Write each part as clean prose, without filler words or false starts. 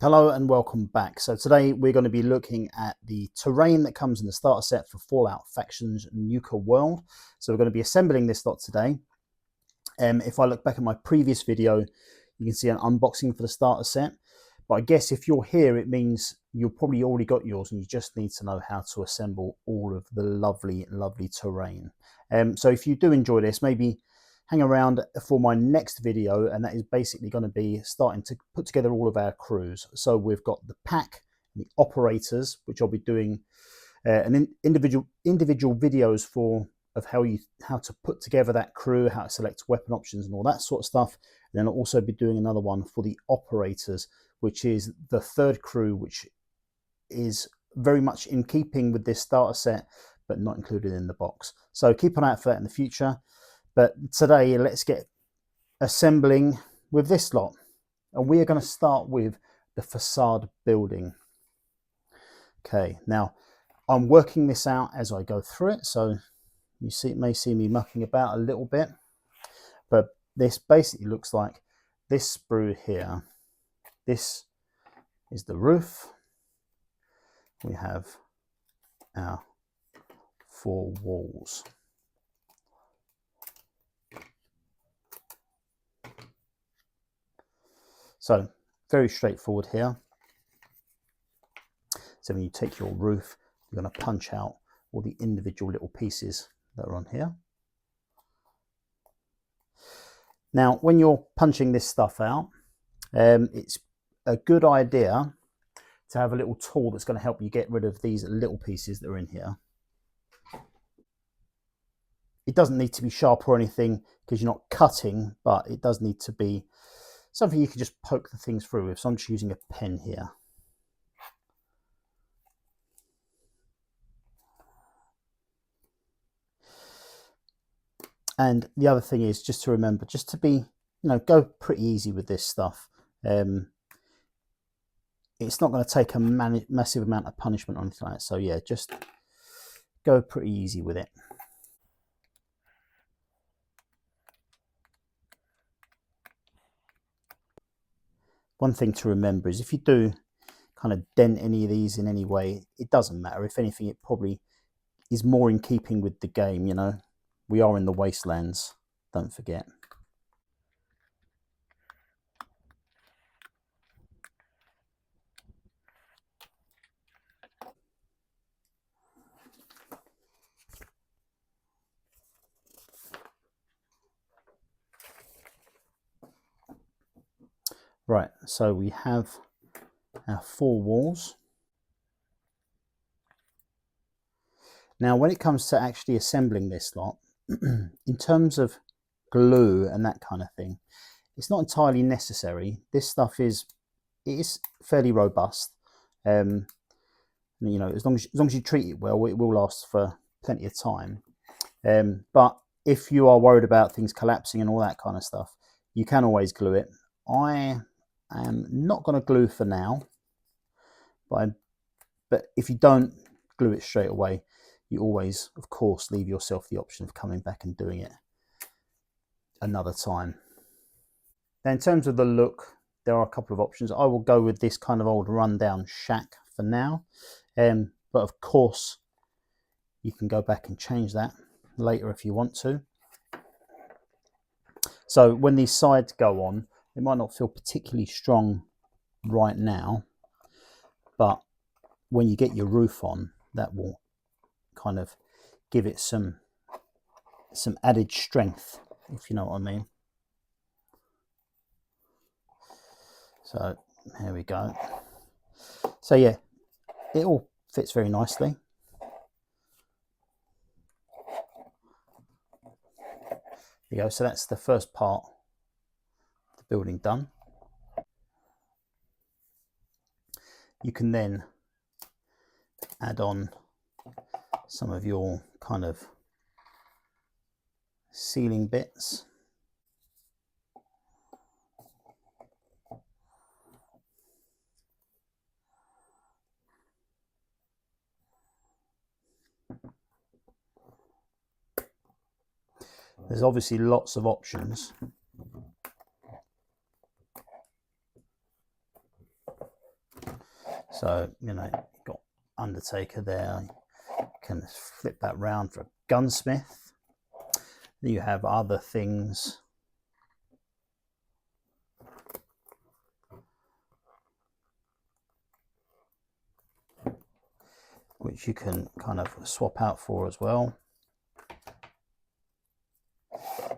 Hello and welcome back. So today we're going to be looking at the terrain that comes in the starter set for Fallout Factions Nuka World. So we're going to be assembling this lot today. If I look back at my previous video, you can see an unboxing for the starter set. But I guess if you're here, it means you've probably already got yours and you just need to know how to assemble all of the lovely, lovely terrain. So if you do enjoy this, maybe hang around for my next video, and that is basically going to be starting to put together all of our crews. So we've got the pack, the operators, which I'll be doing individual videos for of how to put together that crew, how to select weapon options and all that sort of stuff. And then I'll also be doing another one for the operators, which is the third crew, which is very much in keeping with this starter set, but not included in the box. So keep an eye out for that in the future. But today, let's get assembling with this lot. And we are going to start with the facade building. Okay, now I'm working this out as I go through it. So you may see me mucking about a little bit. But this basically looks like this sprue here. This is the roof. We have our 4 walls. So very straightforward here. So when you take your roof, you're going to punch out all the individual little pieces that are on here. Now, when you're punching this stuff out, it's a good idea to have a little tool that's going to help you get rid of these little pieces that are in here. It doesn't need to be sharp or anything because you're not cutting, but it does need to be something you can just poke the things through with. So I'm just using a pen here. And the other thing is just to remember, just to be, go pretty easy with this stuff. It's not going to take a massive amount of punishment or anything like that. So yeah, just go pretty easy with it. One thing to remember is if you do kind of dent any of these in any way, it doesn't matter. If anything, it probably is more in keeping with the game, We are in the wastelands, don't forget. Right, so we have our 4 walls. Now, when it comes to actually assembling this lot, in terms of glue and that kind of thing, it's not entirely necessary. This stuff is fairly robust. As long as you treat it well, it will last for plenty of time. But if you are worried about things collapsing and all that kind of stuff, you can always glue it. I am not going to glue for now, but if you don't glue it straight away, you always, of course, leave yourself the option of coming back and doing it another time. Now, in terms of the look, there are a couple of options. I will go with this kind of old rundown shack for now. But of course, you can go back and change that later if you want to. So when these sides go on, it might not feel particularly strong right now, but when you get your roof on, that will kind of give it some added strength, if you know what I mean. So here we go. So yeah, it all fits very nicely. There you go. So that's the first part of the building done. You can then add on some of your kind of ceiling bits. There's obviously lots of options. So, you know, you've got Undertaker there. You can flip that round for a gunsmith. You have other things. Which you can kind of swap out for as well.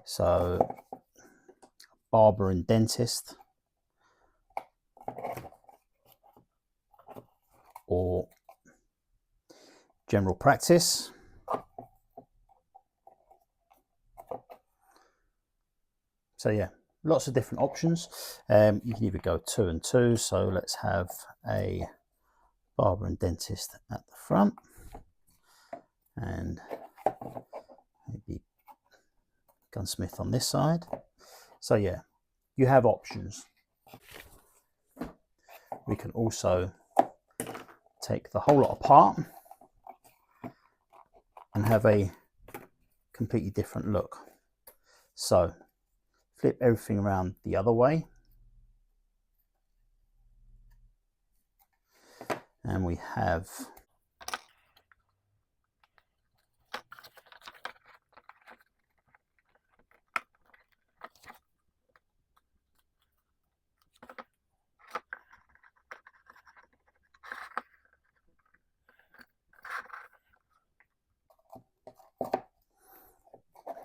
So, barber and dentist, or general practice. So yeah, lots of different options. You can either go 2 and 2. So let's have a barber and dentist at the front, and maybe gunsmith on this side. So yeah, you have options. We can also take the whole lot apart and have a completely different look. So flip everything around the other way, and we have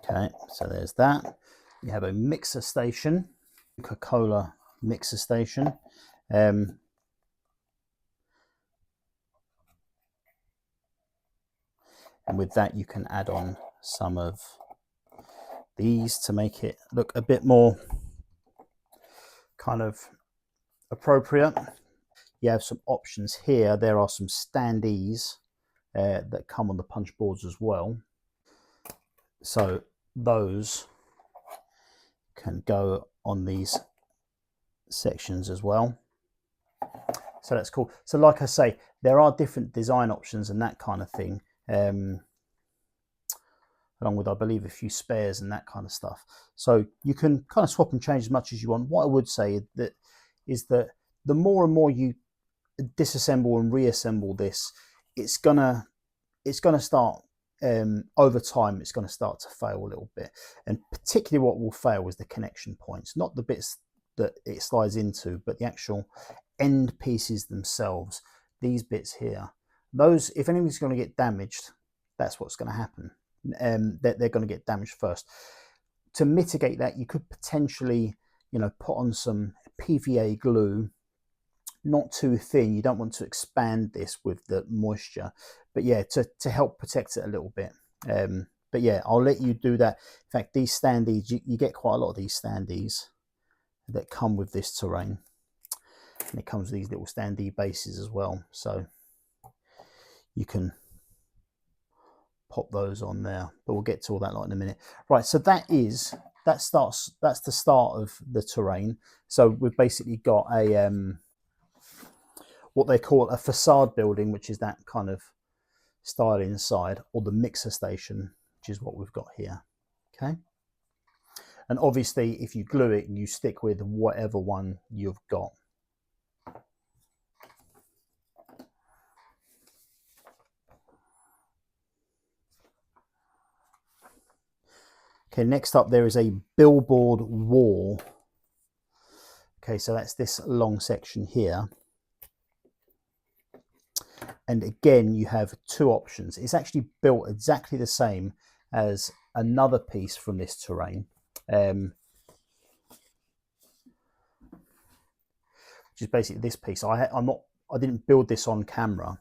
okay, so there's that. You have a mixer station, Coca-Cola mixer station. And with that you can add on some of these to make it look a bit more kind of appropriate. You have some options here. There are some standees that come on the punch boards as well. So those can go on these sections as well. So that's cool. So like I say, there are different design options and that kind of thing. Along with, I believe, a few spares and that kind of stuff. So you can kind of swap and change as much as you want. What I would say is that the more and more you disassemble and reassemble this, it's gonna start over time. It's going to start to fail a little bit, and particularly what will fail is the connection points, not the bits that it slides into, but the actual end pieces themselves. These bits here, those, if anything's going to get damaged, that's what's going to happen. They're going to get damaged first. To mitigate that, you could potentially, you know, put on some PVA glue, not too thin. You don't want to expand this with the moisture, but yeah, to help protect it a little bit. But yeah, I'll let you do that. In fact, these standees, you get quite a lot of these standees that come with this terrain, and it comes with these little standee bases as well, so you can pop those on there, but we'll get to all that in a minute. Right, so that's the start of the terrain. So we've basically got a what they call a facade building, which is that kind of style inside, or the mixer station, which is what we've got here. Okay, and obviously if you glue it, you stick with whatever one you've got. Okay, next up there is a billboard wall. Okay, so that's this long section here. And again, you have two options. It's actually built exactly the same as another piece from this terrain, which is basically this piece. I didn't build this on camera,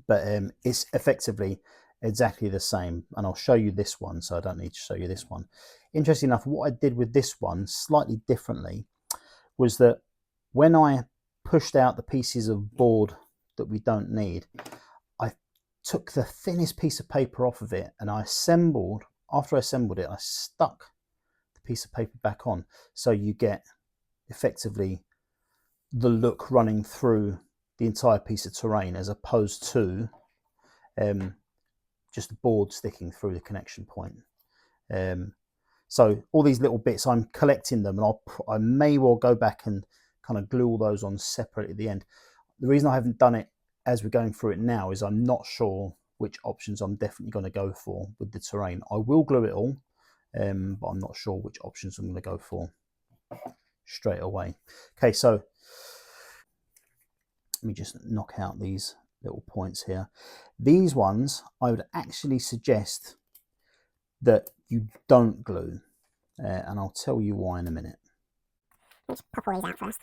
but it's effectively exactly the same, and I'll show you this one, so I don't need to show you this one. Interesting enough, what I did with this one slightly differently was that when I pushed out the pieces of board that we don't need, I took the thinnest piece of paper off of it, and after I assembled it, I stuck the piece of paper back on, so you get effectively the look running through the entire piece of terrain, as opposed to just the board sticking through the connection point. So all these little bits, I'm collecting them, and I may well go back and kind of glue all those on separately at the end. the reason I haven't done it as we're going through it now is I'm not sure which options I'm definitely going to go for with the terrain. I will glue it all, but I'm not sure which options I'm going to go for straight away. Okay, so let me just knock out these little points here. These ones I would actually suggest that you don't glue, and I'll tell you why in a minute. Let's pop all these out first.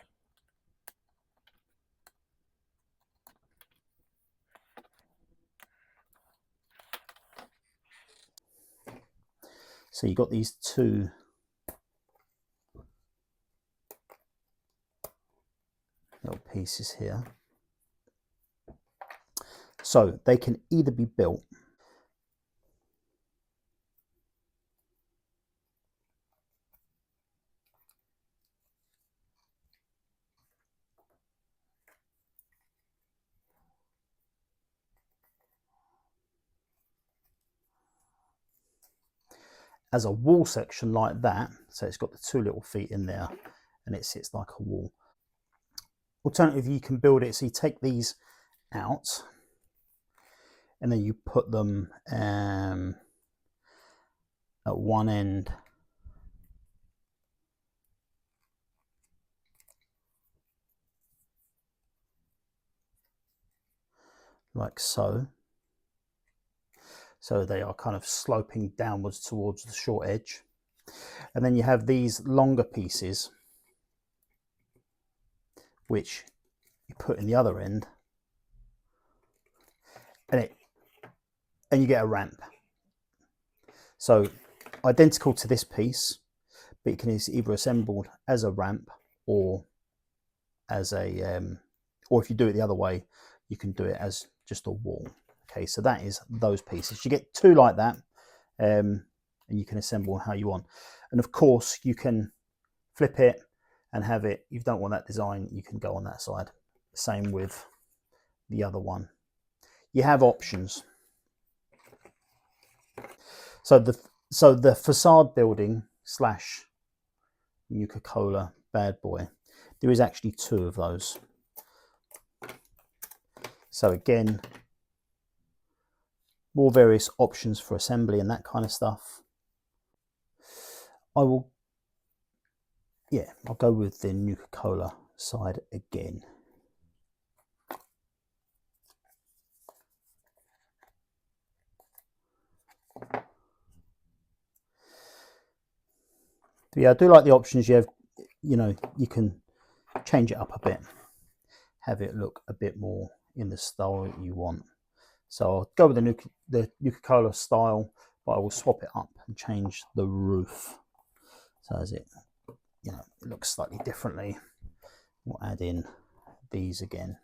So you've got these two little pieces here. So they can either be built as a wall section like that, so it's got the two little feet in there and it sits like a wall. Alternatively, you can build it so you take these out and then you put them at one end like so. So they are kind of sloping downwards towards the short edge. And then you have these longer pieces which you put in the other end, and you get a ramp. So identical to this piece, but you can either assembled as a ramp or as a or if you do it the other way, you can do it as just a wall. Okay, so that is those pieces. You get two like that, and you can assemble how you want. And of course, you can flip it and have it. If you don't want that design, you can go on that side. Same with the other one. You have options. So the facade building slash Nuka-Cola bad boy, there is actually two of those. So again, more various options for assembly and that kind of stuff. I'll go with the Nuka-Cola side again. But yeah, I do like the options you have. You know, you can change it up a bit, have it look a bit more in the style that you want. So I'll go with the Nuka-Cola style, but I will swap it up and change the roof. So as it, it looks slightly differently. We'll add in these again.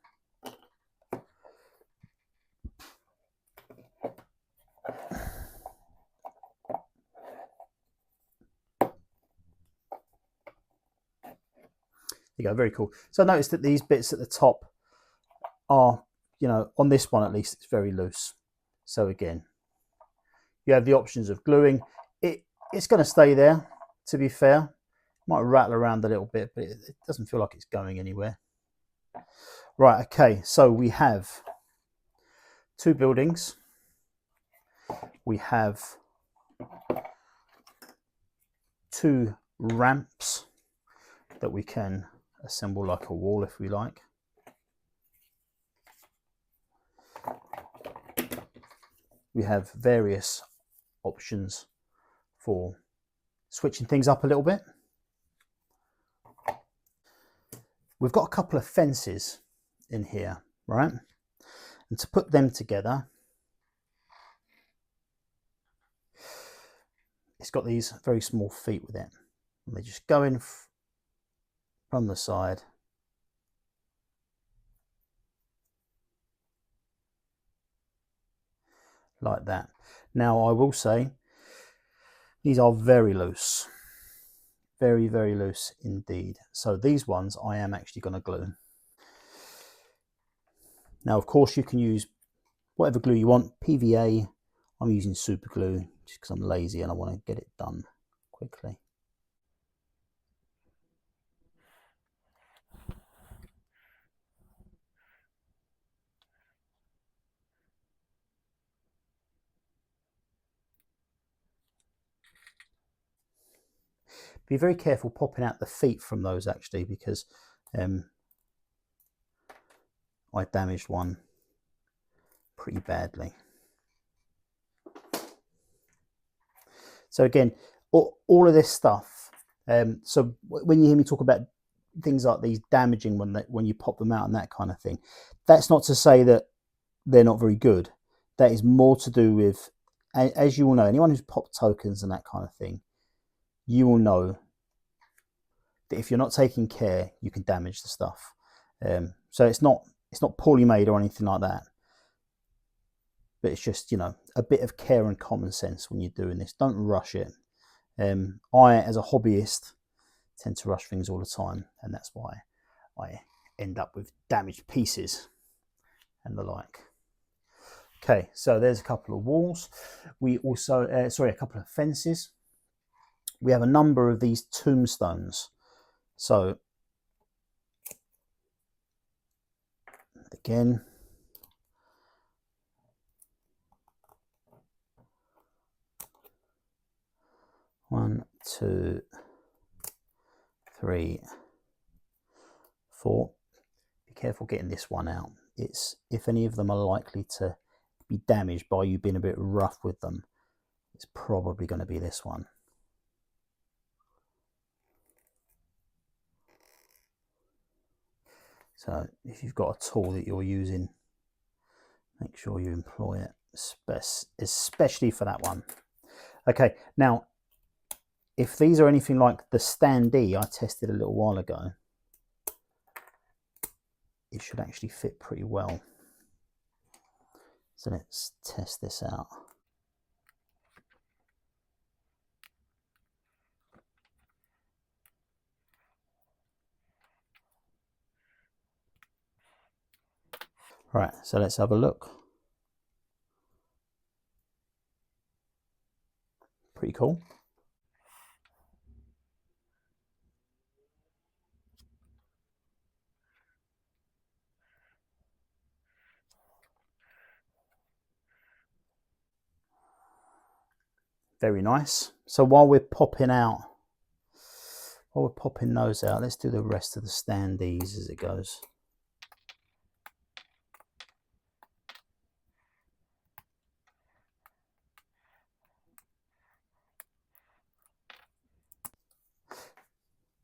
There you go, very cool. So notice that these bits at the top are, on this one at least, it's very loose. So again, you have the options of gluing. It's going to stay there, to be fair. Might rattle around a little bit, but it doesn't feel like it's going anywhere. Right, okay, so we have two buildings. We have two ramps that we can assemble like a wall if we like. We have various options for switching things up a little bit. We've got a couple of fences in here, right? And to put them together, it's got these very small feet with it. And they just go in from the side. Like that. Now I will say, these are very loose. Very, very loose indeed. So these ones I am actually going to glue. Now, of course, you can use whatever glue you want. PVA, I'm using super glue just because I'm lazy and I want to get it done quickly. Be very careful popping out the feet from those actually, because I damaged one pretty badly. So again, all of this stuff, so when you hear me talk about things like these damaging when you pop them out and that kind of thing, that's not to say that they're not very good. That is more to do with, as you all know, anyone who's popped tokens and that kind of thing, you will know that if you're not taking care, you can damage the stuff. So it's not poorly made or anything like that, but it's just, you know, a bit of care and common sense when you're doing this. Don't rush it. I, as a hobbyist, tend to rush things all the time, and that's why I end up with damaged pieces and the like. Okay, so there's a couple of walls. We also, a couple of fences. We have a number of these tombstones. So again, one, two, three, four. Be careful getting this one out. It's, if any of them are likely to be damaged by you being a bit rough with them, it's probably going to be this one. So if you've got a tool that you're using, make sure you employ it, especially for that one. Okay, now if these are anything like the Standee I tested a little while ago, it should actually fit pretty well. So let's test this out. Right, so let's have a look. Pretty cool. Very nice. So while we're popping those out, let's do the rest of the Standees as it goes.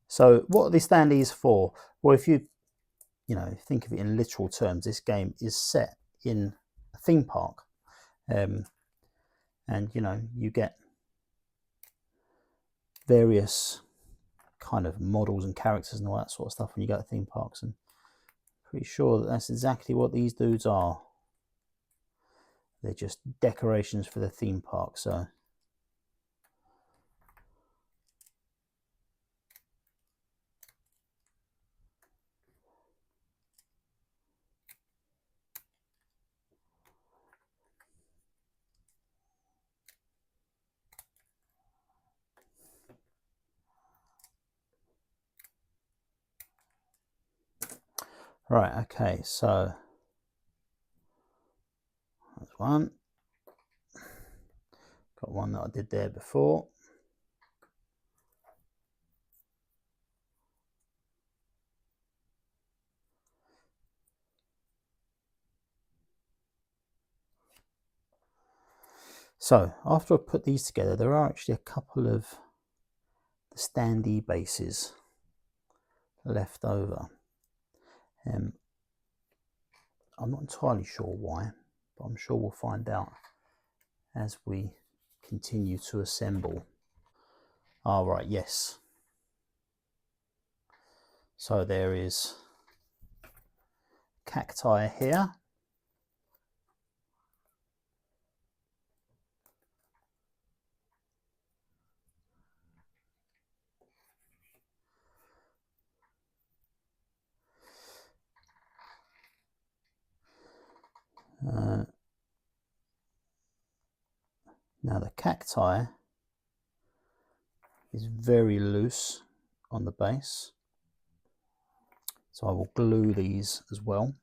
So what are the Standees for? Well, if you think of it in literal terms, this game is set in a theme park, and you get various kind of models and characters and all that sort of stuff when you go to theme parks, and pretty sure that that's exactly what these dudes are. They're just decorations for the theme park. So right, okay, so that's one. Got one that I did there before. So after I put these together, there are actually a couple of the Standee bases left over. I'm not entirely sure why, but I'm sure we'll find out as we continue to assemble. All right, yes. So there is cacti here. Now the cacti is very loose on the base, so I will glue these as well.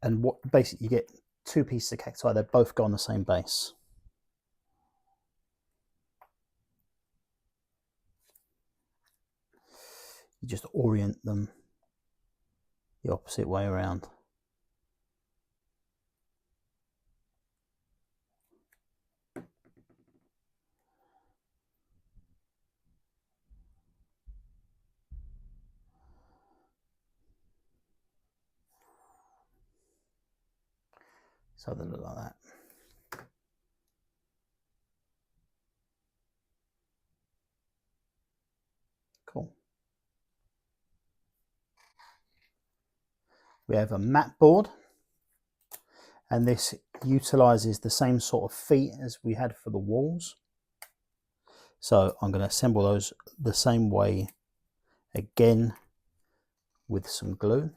And what basically you get two pieces of cacti, they both go on the same base. You just orient them the opposite way around. So they look like that. Cool. We have a mat board, and this utilizes the same sort of feet as we had for the walls. So I'm going to assemble those the same way again with some glue.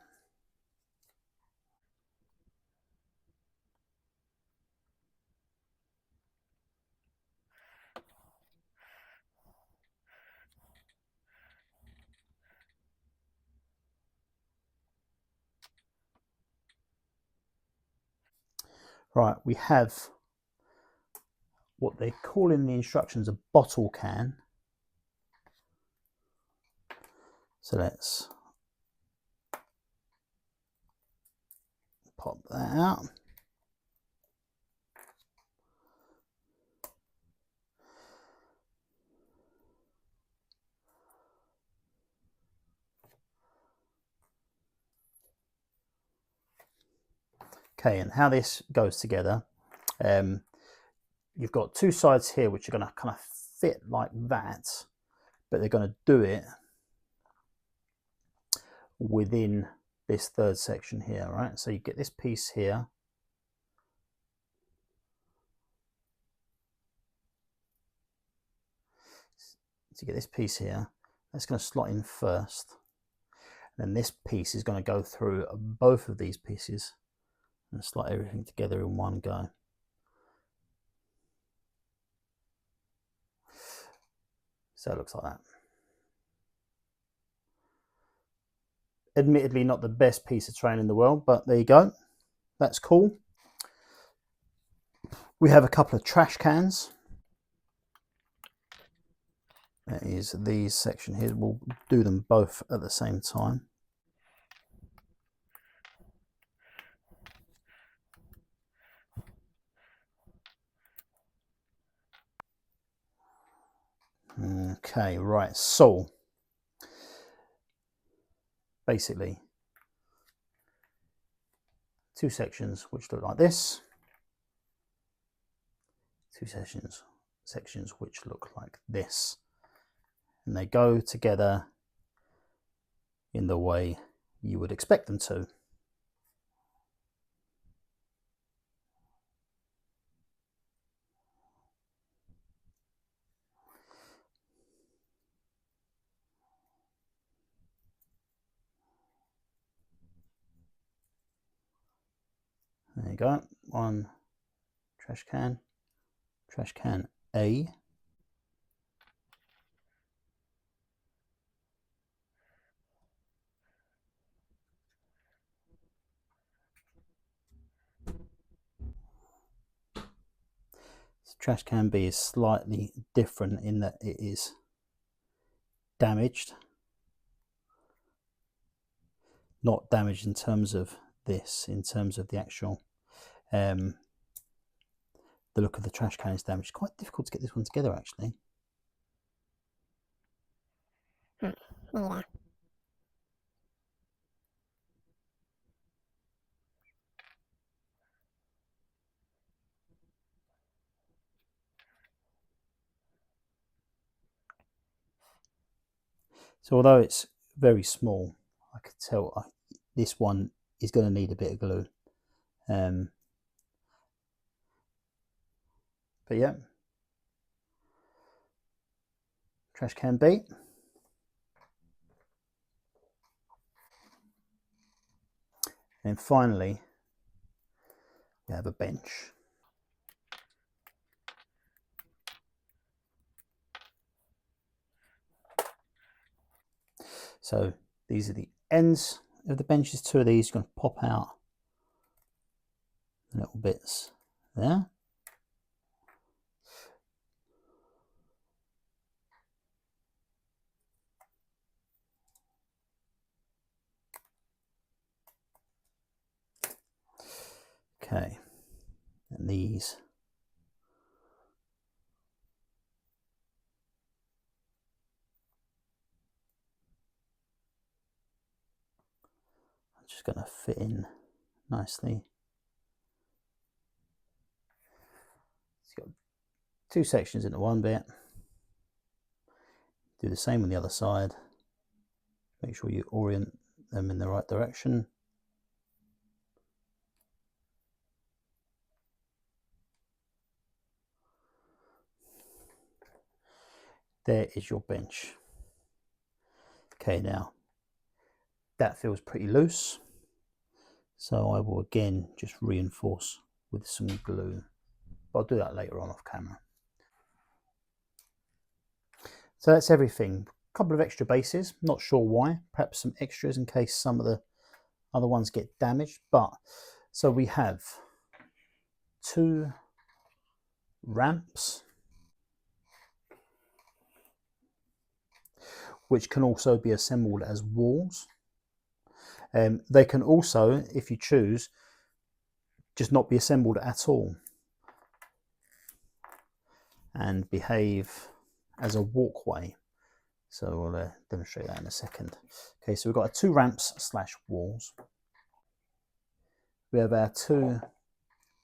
Right, we have what they call in the instructions a bottle can. So let's pop that out. Okay, and how this goes together, you've got two sides here which are going to kind of fit like that, but they're going to do it within this third section here, right? So you get this piece here. So you get this piece here, that's going to slot in first. And then this piece is going to go through both of these pieces and slot everything together in one go. So it looks like that. Admittedly not the best piece of terrain in the world, but there you go. That's cool. We have a couple of trash cans. That is these section here. We'll do them both at the same time. Okay, right, so basically two sections which look like this, two sections which look like this, and they go together in the way you would expect them to. There you go, one trash can A. Trash can B is slightly different in that it is damaged. Not damaged in terms of this, in terms of the actual the look of the trash can is damaged. It's quite difficult to get this one together actually. Yeah. So although it's very small, I could tell this one is going to need a bit of glue. But yeah, trash can B. And finally, we have a bench. So these are the ends of the benches. Two of these are going to pop out little bits there. Okay, and these are just going to fit in nicely. It's got two sections into one bit. Do the same on the other side. Make sure you orient them in the right direction. There is your bench. Okay, now that feels pretty loose, so I will again just reinforce with some glue. But I'll do that later on off camera. So that's everything. A couple of extra bases, not sure why. Perhaps some extras in case some of the other ones get damaged. But so we have 2 ramps, which can also be assembled as walls. They can also, if you choose, just not be assembled at all and behave as a walkway. So we'll demonstrate that in a second. Okay, so we've got our 2 ramps slash walls. We have our 2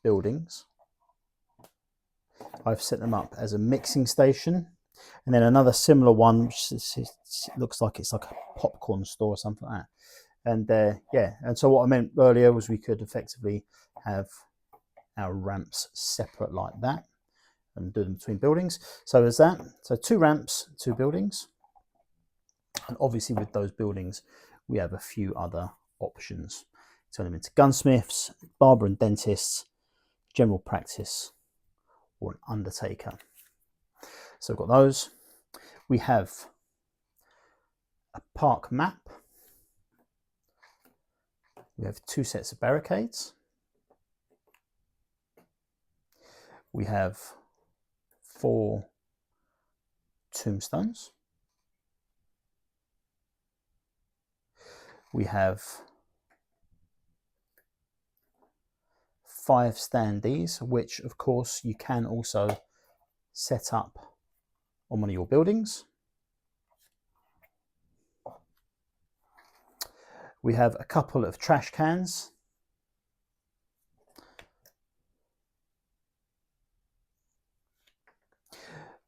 buildings. I've set them up as a mixing station, and then another similar one which looks like it's like a popcorn store or something like that. And yeah, and so what I meant earlier was we could effectively have our ramps separate like that and do them between buildings. So there's that. So 2 ramps, 2 buildings. And obviously with those buildings, we have a few other options. Turn them into gunsmiths, barber and dentists, general practice, or an undertaker. So we've got those. We have a park map. We have 2 sets of barricades. We have 4 tombstones. We have 5 standees, which of course you can also set up on one of your buildings. We have a couple of trash cans.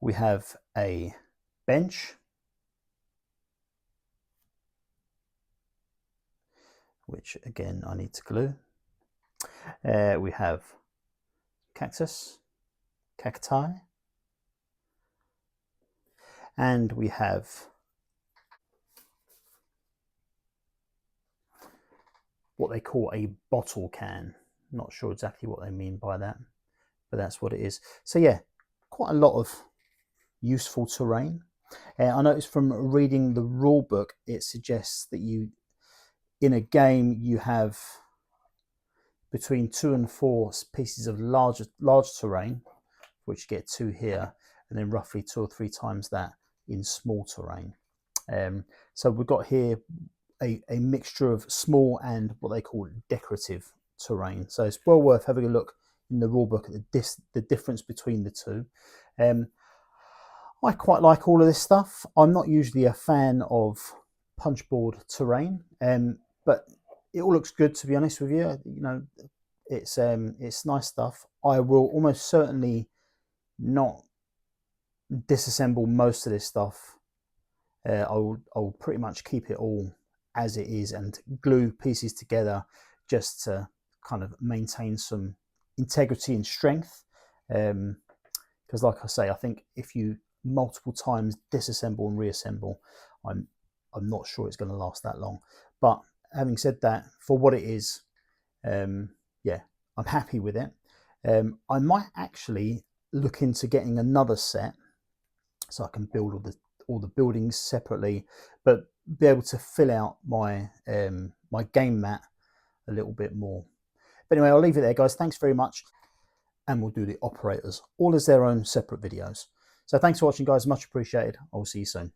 We have a bench, which again I need to glue. We have cacti, and we have what they call a bottle can. Not sure exactly what they mean by that, but that's what it is. So yeah, quite a lot of useful terrain. I noticed from reading the rule book, it suggests that you, in a game, you have between 2 and 4 pieces of large terrain, which you get 2 here, and then roughly 2 or 3 times that in small terrain. So we've got here a mixture of small and what they call decorative terrain. So it's well worth having a look in the rule book at the difference between the two. I quite like all of this stuff. I'm not usually a fan of punchboard terrain, but it all looks good, to be honest with you. You know, it's nice stuff. I will almost certainly not disassemble most of this stuff. I'll pretty much keep it all as it is and glue pieces together just to kind of maintain some integrity and strength. Because like I say, I think if you multiple times disassemble and reassemble, I'm not sure it's going to last that long. But having said that, for what it is, yeah, I'm happy with it. I might actually look into getting another set so I can build all the buildings separately, but be able to fill out my my game mat a little bit more. But anyway, I'll leave it there, guys. Thanks very much. And we'll do the operators all as their own separate videos. So thanks for watching, guys. Much appreciated. I'll see you soon.